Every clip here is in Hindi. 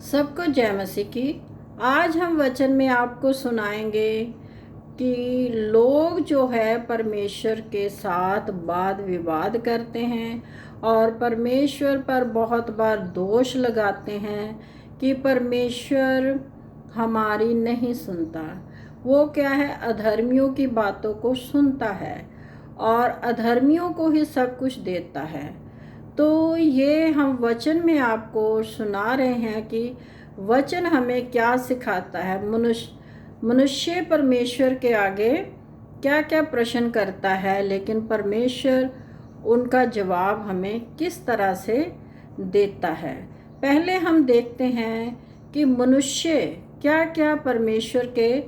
सबको जय मसीह की। आज हम वचन में आपको सुनाएंगे कि लोग जो है परमेश्वर के साथ वाद विवाद करते हैं और परमेश्वर पर बहुत बार दोष लगाते हैं कि परमेश्वर हमारी नहीं सुनता। वो क्या है, अधर्मियों की बातों को सुनता है और अधर्मियों को ही सब कुछ देता है। तो ये हम वचन में आपको सुना रहे हैं कि वचन हमें क्या सिखाता है। मनुष्य परमेश्वर के आगे क्या क्या प्रश्न करता है, लेकिन परमेश्वर उनका जवाब हमें किस तरह से देता है। पहले हम देखते हैं कि मनुष्य क्या क्या परमेश्वर के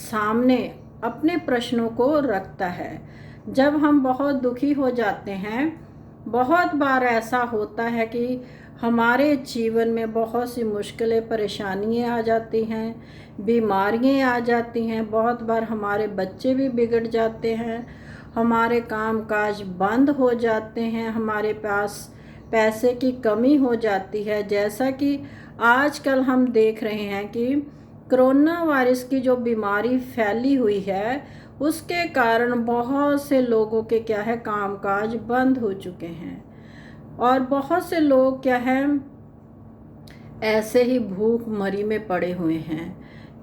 सामने अपने प्रश्नों को रखता है। जब हम बहुत दुखी हो जाते हैं, बहुत बार ऐसा होता है कि हमारे जीवन में बहुत सी मुश्किलें परेशानियाँ आ जाती हैं, बीमारियाँ आ जाती हैं। बहुत बार हमारे बच्चे भी बिगड़ जाते हैं, हमारे कामकाज बंद हो जाते हैं, हमारे पास पैसे की कमी हो जाती है। जैसा कि आजकल हम देख रहे हैं कि कोरोना वायरस की जो बीमारी फैली हुई है, उसके कारण बहुत से लोगों के क्या है, कामकाज बंद हो चुके हैं और बहुत से लोग क्या है, ऐसे ही भूख मरी में पड़े हुए हैं,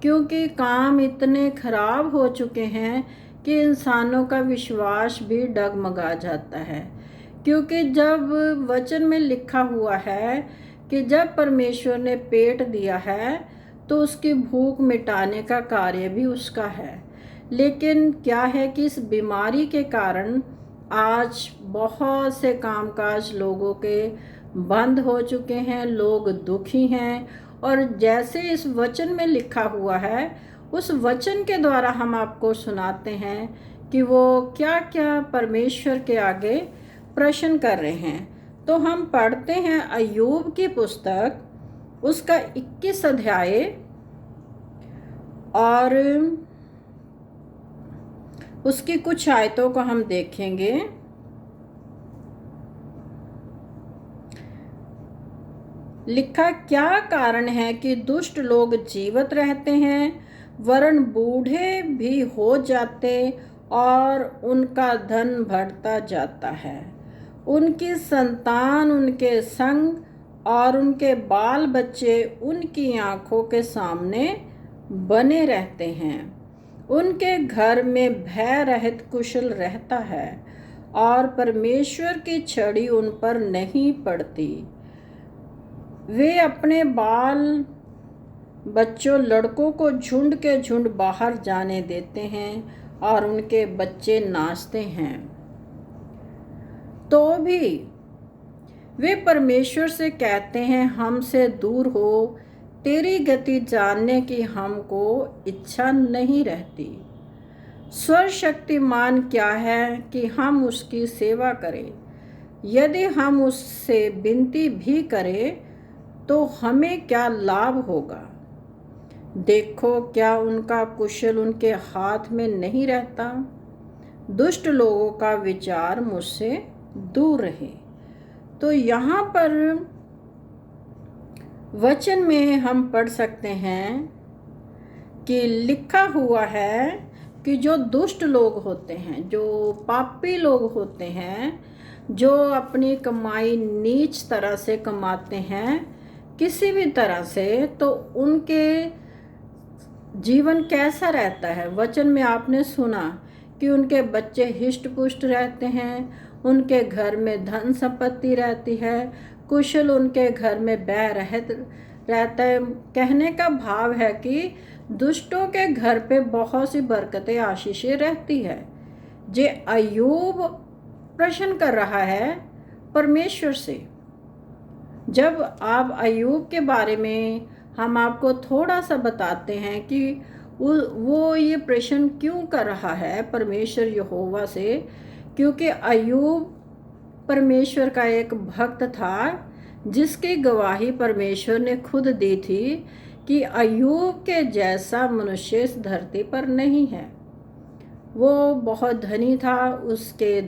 क्योंकि काम इतने खराब हो चुके हैं कि इंसानों का विश्वास भी डगमगा जाता है। क्योंकि जब वचन में लिखा हुआ है कि जब परमेश्वर ने पेट दिया है तो उसकी भूख मिटाने का कार्य भी उसका है। लेकिन क्या है कि इस बीमारी के कारण आज बहुत से कामकाज लोगों के बंद हो चुके हैं, लोग दुखी हैं। और जैसे इस वचन में लिखा हुआ है, उस वचन के द्वारा हम आपको सुनाते हैं कि वो क्या क्या परमेश्वर के आगे प्रश्न कर रहे हैं। तो हम पढ़ते हैं अय्यूब की पुस्तक, उसका 21 अध्याय और उसकी कुछ आयतों को हम देखेंगे। लिखा, क्या कारण है कि दुष्ट लोग जीवित रहते हैं, वरन बूढ़े भी हो जाते और उनका धन बढ़ता जाता है। उनकी संतान उनके संग और उनके बाल बच्चे उनकी आंखों के सामने बने रहते हैं। उनके घर में भय रहित कुशल रहता है और परमेश्वर की छड़ी उन पर नहीं पड़ती। वे अपने बाल बच्चों लड़कों को झुंड के झुंड बाहर जाने देते हैं और उनके बच्चे नाचते हैं। तो भी वे परमेश्वर से कहते हैं, हमसे दूर हो, तेरी गति जानने की हमको इच्छा नहीं रहती। सर्वशक्तिमान क्या है कि हम उसकी सेवा करें। यदि हम उससे विनती भी करें तो हमें क्या लाभ होगा। देखो, क्या उनका कुशल उनके हाथ में नहीं रहता। दुष्ट लोगों का विचार मुझसे दूर रहे। तो यहाँ पर वचन में हम पढ़ सकते हैं कि लिखा हुआ है कि जो दुष्ट लोग होते हैं, जो पापी लोग होते हैं, जो अपनी कमाई नीच तरह से कमाते हैं किसी भी तरह से, तो उनके जीवन कैसा रहता है। वचन में आपने सुना कि उनके बच्चे हिष्ट पुष्ट रहते हैं, उनके घर में धन संपत्ति रहती है, कुशल उनके घर में व्यय रहित रहता है। कहने का भाव है कि दुष्टों के घर पे बहुत सी बरकतें आशीषें रहती है। जे अय्यूब प्रश्न कर रहा है परमेश्वर से। जब आप अय्यूब के बारे में हम आपको थोड़ा सा बताते हैं कि वो ये प्रश्न क्यों कर रहा है परमेश्वर यहोवा से, क्योंकि अय्यूब परमेश्वर का एक भक्त था, जिसकी गवाही परमेश्वर ने खुद दी थी कि अय्यूब के जैसा मनुष्य इस धरती पर नहीं है। वो बहुत धनी था, उसके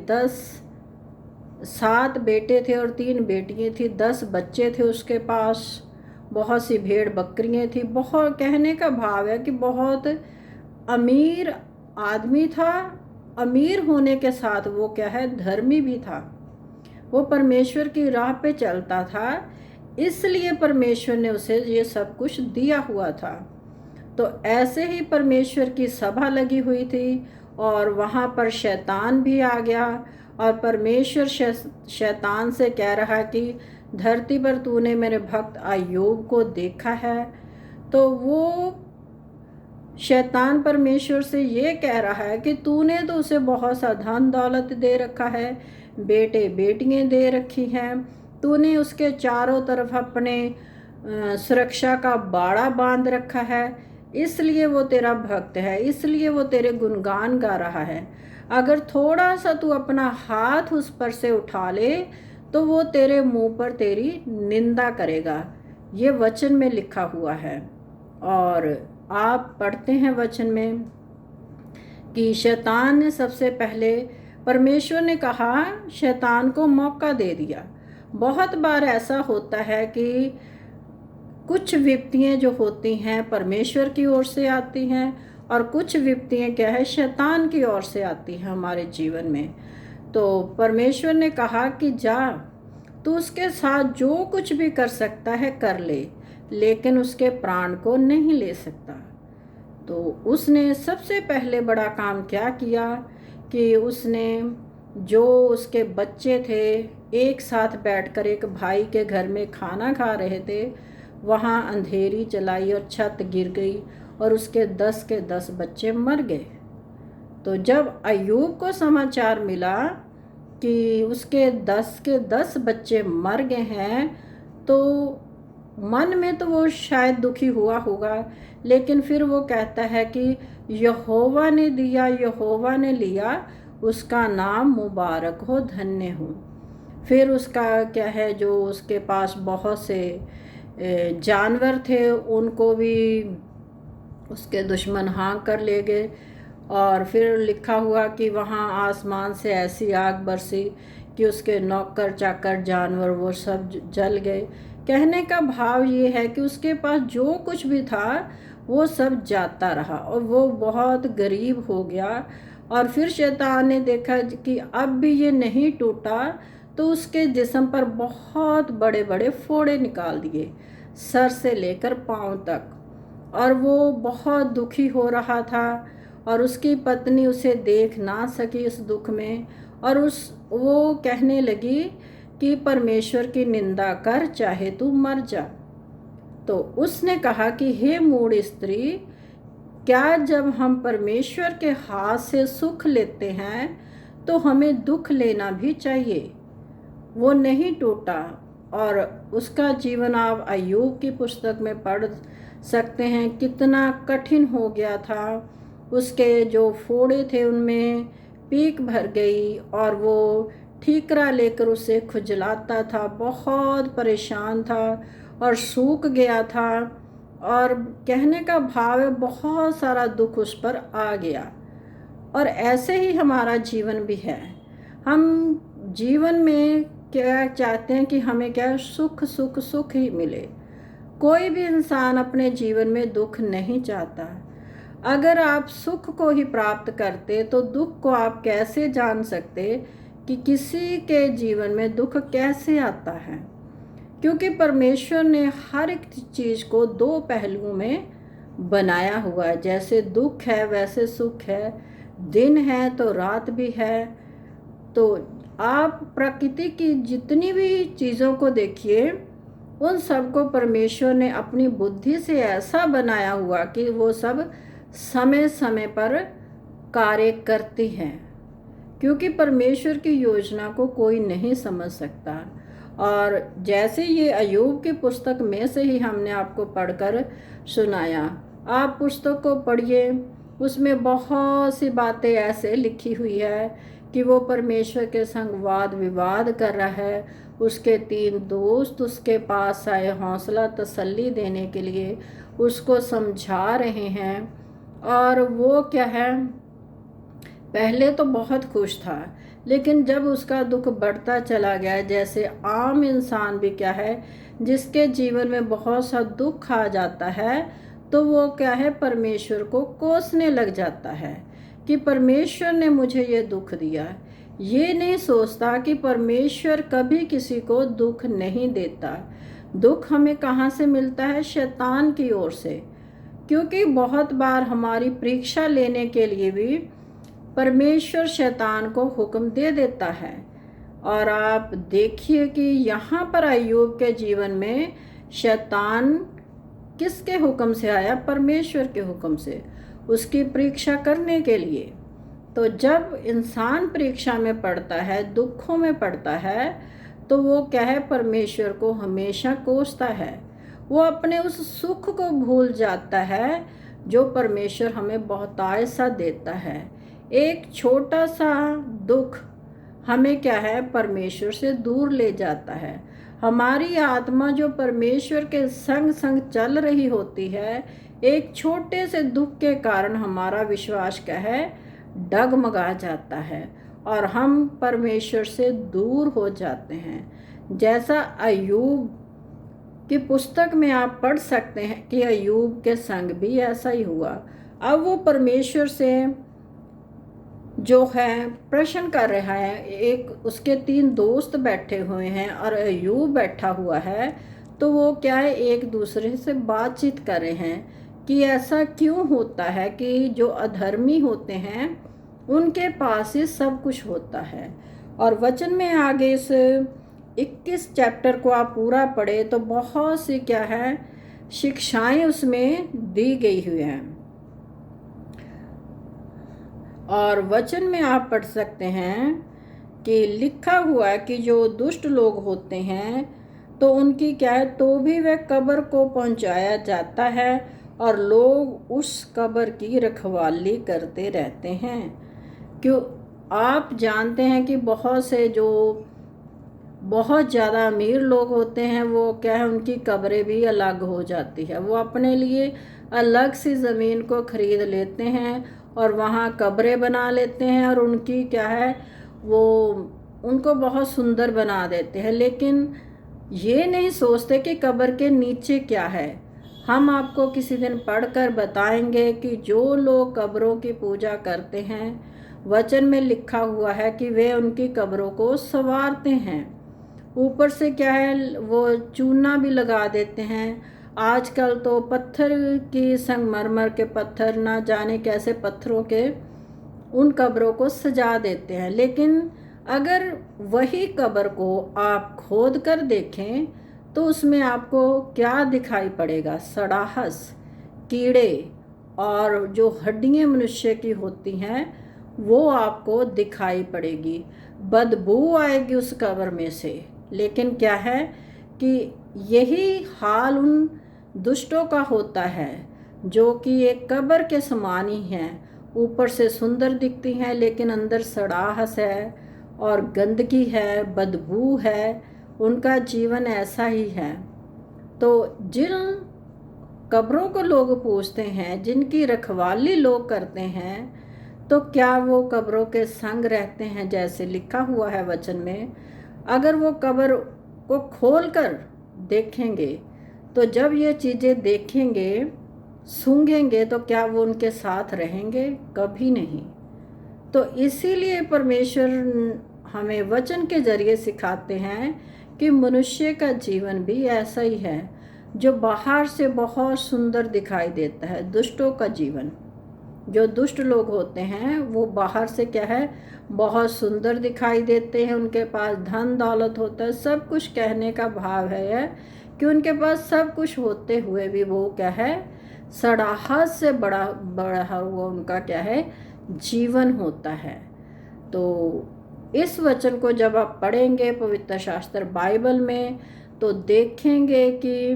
7 बेटे थे और 3 बेटियां थी, 10 बच्चे थे उसके पास। बहुत सी भेड़ बकरियाँ थी। बहुत, कहने का भाव है कि बहुत अमीर आदमी था। अमीर होने के साथ वो क्या है, धर्मी भी था। वो परमेश्वर की राह पे चलता था, इसलिए परमेश्वर ने उसे ये सब कुछ दिया हुआ था। तो ऐसे ही परमेश्वर की सभा लगी हुई थी और वहाँ पर शैतान भी आ गया। और परमेश्वर शैतान से कह रहा कि धरती पर तूने मेरे भक्त अय्यूब को देखा है। तो वो शैतान परमेश्वर से ये कह रहा है कि तूने तो उसे बहुत सा धन दौलत दे रखा है, बेटे बेटियां दे रखी हैं, तूने उसके चारों तरफ अपने सुरक्षा का बाड़ा बांध रखा है, इसलिए वो तेरा भक्त है, इसलिए वो तेरे गुणगान गा रहा है। अगर थोड़ा सा तू अपना हाथ उस पर से उठा ले तो वो तेरे मुंह पर तेरी निंदा करेगा। ये वचन में लिखा हुआ है। और आप पढ़ते हैं वचन में कि शैतान ने सबसे पहले, परमेश्वर ने कहा, शैतान को मौका दे दिया। बहुत बार ऐसा होता है कि कुछ विपत्तियाँ जो होती हैं परमेश्वर की ओर से आती हैं और कुछ विपत्तियाँ क्या है, शैतान की ओर से आती हैं हमारे जीवन में। तो परमेश्वर ने कहा कि जा, तू उसके साथ जो कुछ भी कर सकता है कर ले, लेकिन उसके प्राण को नहीं ले सकता। तो उसने सबसे पहले बड़ा काम क्या किया कि उसने, जो उसके बच्चे थे एक साथ बैठकर एक भाई के घर में खाना खा रहे थे, वहाँ अंधेरी चलाई और छत गिर गई और उसके 10 के 10 बच्चे मर गए। तो जब अय्यूब को समाचार मिला कि उसके 10 के 10 बच्चे मर गए हैं, तो मन में तो वो शायद दुखी हुआ होगा, लेकिन फिर वो कहता है कि यहोवा ने दिया, यहोवा ने लिया, उसका नाम मुबारक हो, धन्य हो। फिर उसका क्या है, जो उसके पास बहुत से जानवर थे उनको भी उसके दुश्मन हाँक कर ले गए। और फिर लिखा हुआ कि वहाँ आसमान से ऐसी आग बरसी कि उसके नौकर चाकर जानवर वो सब जल गए। कहने का भाव ये है कि उसके पास जो कुछ भी था वो सब जाता रहा और वो बहुत गरीब हो गया। और फिर शैतान ने देखा कि अब भी ये नहीं टूटा, तो उसके जिस्म पर बहुत बड़े बड़े फोड़े निकाल दिए, सर से लेकर पाँव तक। और वो बहुत दुखी हो रहा था और उसकी पत्नी उसे देख ना सकी इस दुख में। और वो कहने लगी कि परमेश्वर की निंदा कर, चाहे तू मर जा। तो उसने कहा कि हे मूढ़ स्त्री, क्या जब हम परमेश्वर के हाथ से सुख लेते हैं तो हमें दुख लेना भी चाहिए। वो नहीं टूटा। और उसका जीवन आप अय्यूब की पुस्तक में पढ़ सकते हैं, कितना कठिन हो गया था। उसके जो फोड़े थे उनमें पीक भर गई और वो ठीकरा लेकर उसे खुजलाता था, बहुत परेशान था और सूख गया था। और कहने का भाव है बहुत सारा दुख उस पर आ गया। और ऐसे ही हमारा जीवन भी है। हम जीवन में क्या चाहते हैं कि हमें क्या, सुख सुख सुख ही मिले। कोई भी इंसान अपने जीवन में दुख नहीं चाहता। अगर आप सुख को ही प्राप्त करते तो दुख को आप कैसे जान सकते कि किसी के जीवन में दुख कैसे आता है। क्योंकि परमेश्वर ने हर एक चीज़ को दो पहलुओं में बनाया हुआ है। जैसे दुख है वैसे सुख है, दिन है तो रात भी है। तो आप प्रकृति की जितनी भी चीज़ों को देखिए, उन सब को परमेश्वर ने अपनी बुद्धि से ऐसा बनाया हुआ कि वो सब समय समय पर कार्य करती हैं। क्योंकि परमेश्वर की योजना को कोई नहीं समझ सकता। और जैसे ये अय्यूब की पुस्तक में से ही हमने आपको पढ़कर सुनाया, आप पुस्तक को पढ़िए, उसमें बहुत सी बातें ऐसे लिखी हुई है कि वो परमेश्वर के संग वाद विवाद कर रहा है। उसके 3 दोस्त उसके पास आए हौसला तसल्ली देने के लिए, उसको समझा रहे हैं। और वो क्या है, पहले तो बहुत खुश था, लेकिन जब उसका दुख बढ़ता चला गया, जैसे आम इंसान भी क्या है, जिसके जीवन में बहुत सा दुख आ जाता है, तो वो क्या है, परमेश्वर को कोसने लग जाता है कि परमेश्वर ने मुझे ये दुख दिया। ये नहीं सोचता कि परमेश्वर कभी किसी को दुख नहीं देता। दुख हमें कहाँ से मिलता है? शैतान की ओर से। क्योंकि बहुत बार हमारी परीक्षा लेने के लिए भी परमेश्वर शैतान को हुक्म दे देता है। और आप देखिए कि यहाँ पर अय्यूब के जीवन में शैतान किसके हुक्म से आया? परमेश्वर के हुक्म से, उसकी परीक्षा करने के लिए। तो जब इंसान परीक्षा में पड़ता है, दुखों में पड़ता है, तो वो क्या है, परमेश्वर को हमेशा कोसता है। वो अपने उस सुख को भूल जाता है जो परमेश्वर हमें बहुतायत सा देता है। एक छोटा सा दुख हमें क्या है, परमेश्वर से दूर ले जाता है। हमारी आत्मा जो परमेश्वर के संग संग चल रही होती है, एक छोटे से दुख के कारण हमारा विश्वास क्या है, डगमगा जाता है और हम परमेश्वर से दूर हो जाते हैं। जैसा अय्यूब की पुस्तक में आप पढ़ सकते हैं कि अय्यूब के संग भी ऐसा ही हुआ। अब वो परमेश्वर से जो है प्रश्न कर रहा है, एक उसके 3 दोस्त बैठे हुए हैं और अय्यूब बैठा हुआ है, तो वो क्या है, एक दूसरे से बातचीत कर रहे हैं कि ऐसा क्यों होता है कि जो अधर्मी होते हैं उनके पास ही सब कुछ होता है। और वचन में आगे इस 21 चैप्टर को आप पूरा पढ़े तो बहुत सी क्या है, शिक्षाएं उसमें दी गई हुई हैं। और वचन में आप पढ़ सकते हैं कि लिखा हुआ है कि जो दुष्ट लोग होते हैं तो उनकी क्या है, तो भी वह कब्र को पहुंचाया जाता है और लोग उस कब्र की रखवाली करते रहते हैं। क्यों? आप जानते हैं कि बहुत से जो बहुत ज़्यादा अमीर लोग होते हैं, वो क्या है, उनकी कब्रें भी अलग हो जाती है। वो अपने लिए अलग सी ज़मीन को ख़रीद लेते हैं और वहाँ कब्रें बना लेते हैं और उनकी क्या है, वो उनको बहुत सुंदर बना देते हैं। लेकिन ये नहीं सोचते कि कब्र के नीचे क्या है। हम आपको किसी दिन पढ़कर बताएंगे कि जो लोग कब्रों की पूजा करते हैं, वचन में लिखा हुआ है कि वे उनकी कब्रों को संवारते हैं। ऊपर से क्या है, वो चूना भी लगा देते हैं। आजकल तो पत्थर की संगमरमर के पत्थर, ना जाने कैसे पत्थरों के, उन कब्रों को सजा देते हैं। लेकिन अगर वही कब्र को आप खोद कर देखें तो उसमें आपको क्या दिखाई पड़ेगा? सड़ाहस, कीड़े और जो हड्डियाँ मनुष्य की होती हैं वो आपको दिखाई पड़ेगी। बदबू आएगी उस कब्र में से। लेकिन क्या है कि यही हाल उन दुष्टों का होता है जो कि एक कब्र के समान ही हैं। ऊपर से सुंदर दिखती हैं लेकिन अंदर सड़ाहस है और गंदगी है, बदबू है। उनका जीवन ऐसा ही है। तो जिन कब्रों को लोग पूजते हैं, जिनकी रखवाली लोग करते हैं, तो क्या वो कब्रों के संग रहते हैं? जैसे लिखा हुआ है वचन में, अगर वो कब्र को खोल कर देखेंगे तो जब ये चीज़ें देखेंगे, सूंघेंगे, तो क्या वो उनके साथ रहेंगे? कभी नहीं। तो इसीलिए परमेश्वर हमें वचन के जरिए सिखाते हैं कि मनुष्य का जीवन भी ऐसा ही है, जो बाहर से बहुत सुंदर दिखाई देता है। दुष्टों का जीवन, जो दुष्ट लोग होते हैं वो बाहर से क्या है, बहुत सुंदर दिखाई देते हैं। उनके पास धन दौलत होता है, सब कुछ। कहने का भाव है कि उनके पास सब कुछ होते हुए भी वो क्या है, सड़ाहट से बड़ा हुआ उनका क्या है, जीवन होता है। तो इस वचन को जब आप पढ़ेंगे पवित्र शास्त्र बाइबल में, तो देखेंगे कि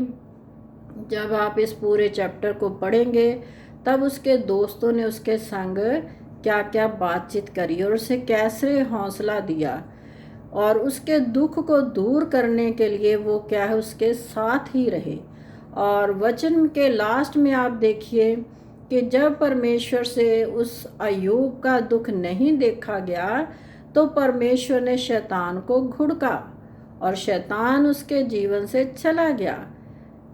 जब आप इस पूरे चैप्टर को पढ़ेंगे तब उसके दोस्तों ने उसके संग क्या क्या बातचीत करी और उसे कैसे हौसला दिया और उसके दुख को दूर करने के लिए वो क्या है, उसके साथ ही रहे। और वचन के लास्ट में आप देखिए कि जब परमेश्वर से उस अय्यूब का दुख नहीं देखा गया तो परमेश्वर ने शैतान को घुड़का और शैतान उसके जीवन से चला गया।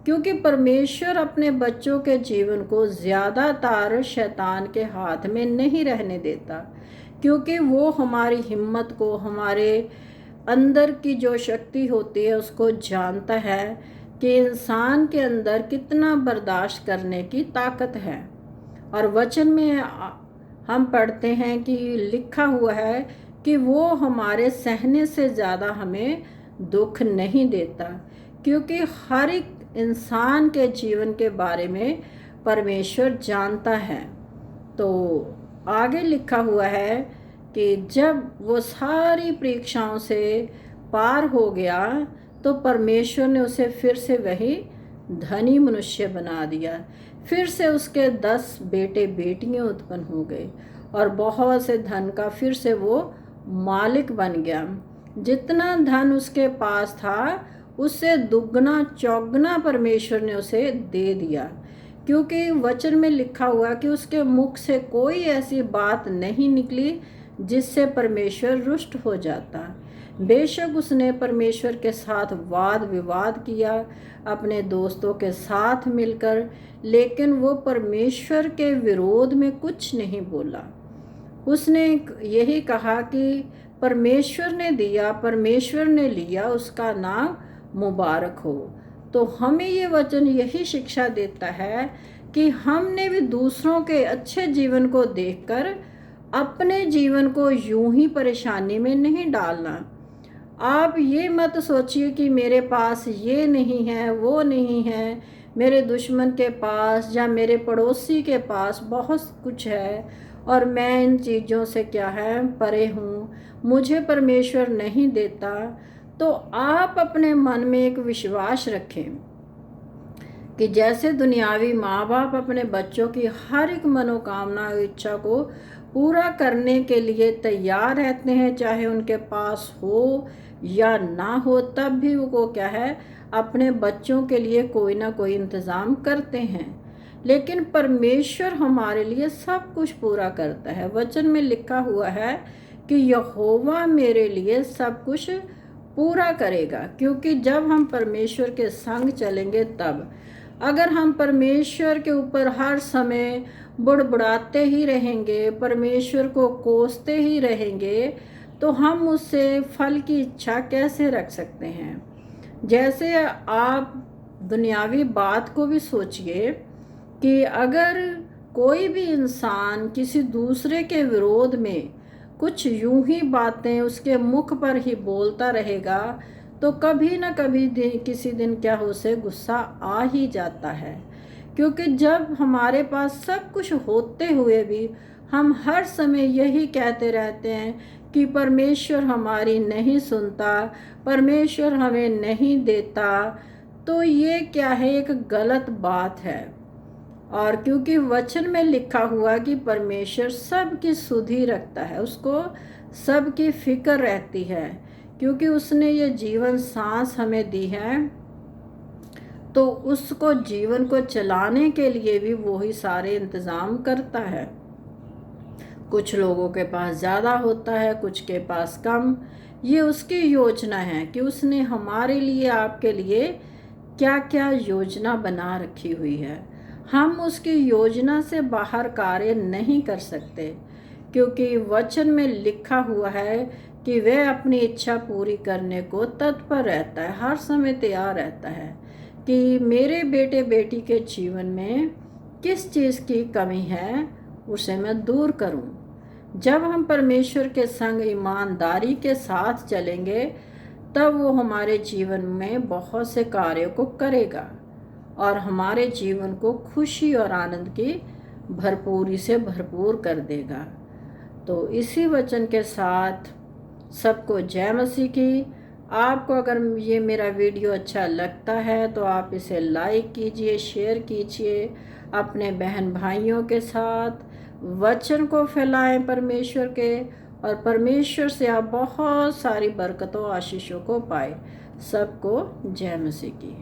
क्योंकि परमेश्वर अपने बच्चों के जीवन को ज़्यादातर शैतान के हाथ में नहीं रहने देता, क्योंकि वो हमारी हिम्मत को, हमारे अंदर की जो शक्ति होती है उसको जानता है कि इंसान के अंदर कितना बर्दाश्त करने की ताकत है। और वचन में हम पढ़ते हैं कि लिखा हुआ है कि वो हमारे सहने से ज़्यादा हमें दुख नहीं देता, क्योंकि हर एक इंसान के जीवन के बारे में परमेश्वर जानता है। तो आगे लिखा हुआ है कि जब वो सारी परीक्षाओं से पार हो गया तो परमेश्वर ने उसे फिर से वही धनी मनुष्य बना दिया। फिर से उसके 10 बेटे बेटियां उत्पन्न हो गए और बहुत से धन का फिर से वो मालिक बन गया। जितना धन उसके पास था उससे दुगना चौगुना परमेश्वर ने उसे दे दिया, क्योंकि वचन में लिखा हुआ कि उसके मुख से कोई ऐसी बात नहीं निकली जिससे परमेश्वर रुष्ट हो जाता। बेशक उसने परमेश्वर के साथ वाद विवाद किया अपने दोस्तों के साथ मिलकर, लेकिन वो परमेश्वर के विरोध में कुछ नहीं बोला। उसने यही कहा कि परमेश्वर ने दिया, परमेश्वर ने लिया, उसका नाम मुबारक हो। तो हमें ये वचन यही शिक्षा देता है कि हमने भी दूसरों के अच्छे जीवन को देखकर अपने जीवन को यूं ही परेशानी में नहीं डालना। आप ये मत सोचिए कि मेरे पास ये नहीं है, वो नहीं है, मेरे दुश्मन के पास या मेरे पड़ोसी के पास बहुत कुछ है और मैं इन चीज़ों से क्या है परे हूँ, मुझे परमेश्वर नहीं देता। तो आप अपने मन में एक विश्वास रखें कि जैसे दुनियावी माँ बाप अपने बच्चों की हर एक मनोकामना इच्छा को पूरा करने के लिए तैयार रहते हैं, चाहे उनके पास हो या ना हो, तब भी वो क्या है अपने बच्चों के लिए कोई ना कोई इंतज़ाम करते हैं। लेकिन परमेश्वर हमारे लिए सब कुछ पूरा करता है। वचन में लिखा हुआ है कि यहोवा मेरे लिए सब कुछ पूरा करेगा, क्योंकि जब हम परमेश्वर के संग चलेंगे तब। अगर हम परमेश्वर के ऊपर हर समय बुड़बुड़ाते ही रहेंगे, परमेश्वर को कोसते ही रहेंगे, तो हम उससे फल की इच्छा कैसे रख सकते हैं। जैसे आप दुनियावी बात को भी सोचिए कि अगर कोई भी इंसान किसी दूसरे के विरोध में कुछ यूं ही बातें उसके मुख पर ही बोलता रहेगा तो कभी ना कभी किसी दिन क्या उसे गुस्सा आ ही जाता है। क्योंकि जब हमारे पास सब कुछ होते हुए भी हम हर समय यही कहते रहते हैं कि परमेश्वर हमारी नहीं सुनता, परमेश्वर हमें नहीं देता, तो ये क्या है, एक गलत बात है। और क्योंकि वचन में लिखा हुआ कि परमेश्वर सबकी सुधि रखता है, उसको सबकी फिक्र रहती है, क्योंकि उसने ये जीवन सांस हमें दी है, तो उसको जीवन को चलाने के लिए भी वो ही सारे इंतज़ाम करता है। कुछ लोगों के पास ज़्यादा होता है, कुछ के पास कम। ये उसकी योजना है कि उसने हमारे लिए, आपके लिए क्या क्या योजना बना रखी हुई है। हम उसकी योजना से बाहर कार्य नहीं कर सकते, क्योंकि वचन में लिखा हुआ है कि वह अपनी इच्छा पूरी करने को तत्पर रहता है, हर समय तैयार रहता है कि मेरे बेटे बेटी के जीवन में किस चीज़ की कमी है उसे मैं दूर करूं। जब हम परमेश्वर के संग ईमानदारी के साथ चलेंगे तब वो हमारे जीवन में बहुत से कार्यों को करेगा और हमारे जीवन को खुशी और आनंद की भरपूरी से भरपूर कर देगा। तो इसी वचन के साथ सबको जय मसीह की। आपको अगर ये मेरा वीडियो अच्छा लगता है तो आप इसे लाइक कीजिए, शेयर कीजिए अपने बहन भाइयों के साथ। वचन को फैलाएं परमेश्वर के, और परमेश्वर से आप बहुत सारी बरकतों आशीषों को पाए। सबको जय मसीह की।